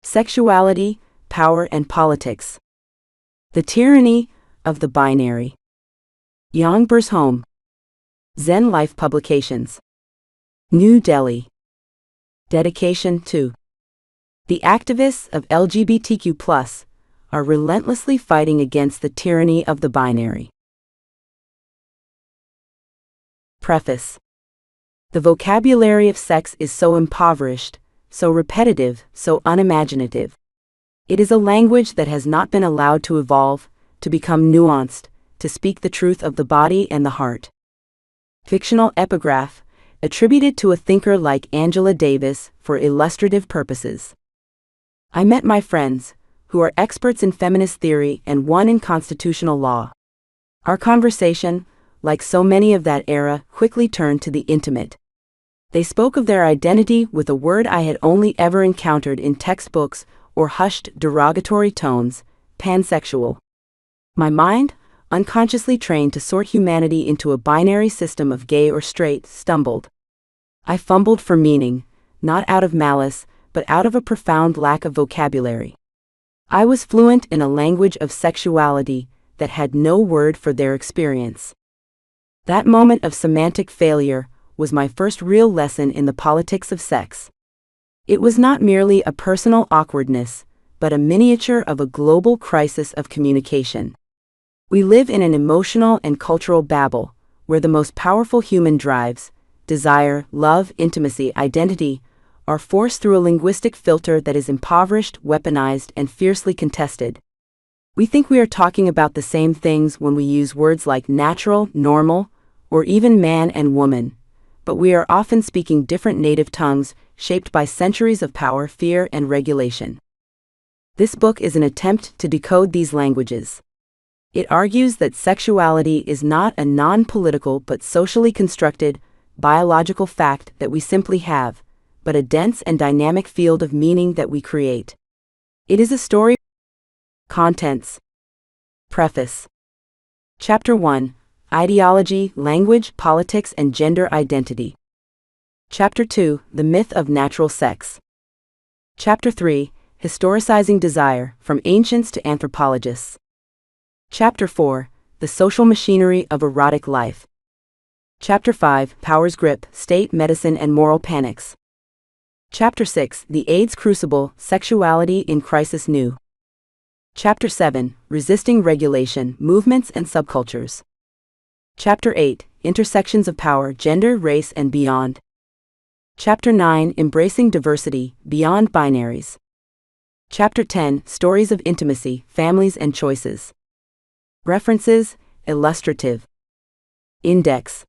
Sexuality, Power and Politics. The Tyranny of the Binary. Youngber's Home. Zen Life Publications. New Delhi. Dedication to the activists of LGBTQ+ are relentlessly fighting against the tyranny of the binary. Preface. The vocabulary of sex is so impoverished, so repetitive, so unimaginative. It is a language that has not been allowed to evolve, to become nuanced, to speak the truth of the body and the heart. Fictional epigraph, attributed to a thinker like Angela Davis for illustrative purposes. I met my friends, who are experts in feminist theory and one in constitutional law. Our conversation, like so many of that era, quickly turned to the intimate. They spoke of their identity with a word I had only ever encountered in textbooks or hushed derogatory tones: pansexual. My mind, unconsciously trained to sort humanity into a binary system of gay or straight, stumbled. I fumbled for meaning, not out of malice, but out of a profound lack of vocabulary. I was fluent in a language of sexuality that had no word for their experience. That moment of semantic failure was my first real lesson in the politics of sex. It was not merely a personal awkwardness, but a miniature of a global crisis of communication. We live in an emotional and cultural Babel, where the most powerful human drives, desire, love, intimacy, identity, are forced through a linguistic filter that is impoverished, weaponized, and fiercely contested. We think we are talking about the same things when we use words like natural, normal, or even man and woman, but we are often speaking different native tongues shaped by centuries of power, fear, and regulation. This book is an attempt to decode these languages. It argues that sexuality is not a non-political but socially constructed, biological fact that we simply have, but a dense and dynamic field of meaning that we create. It is a story. Contents. Preface. Chapter 1. Ideology, Language, Politics, and Gender Identity. Chapter 2. The Myth of Natural Sex. Chapter 3. Historicizing Desire, from Ancients to Anthropologists. Chapter 4. The Social Machinery of Erotic Life. Chapter 5. Power's Grip, State, Medicine, and Moral Panics. Chapter 6. The AIDS Crucible, Sexuality in Crisis New. Chapter 7. Resisting Regulation, Movements and Subcultures. Chapter 8. Intersections of Power, Gender, Race, and Beyond. Chapter 9. Embracing Diversity, Beyond Binaries. Chapter 10. Stories of Intimacy, Families and Choices. References, Illustrative. Index.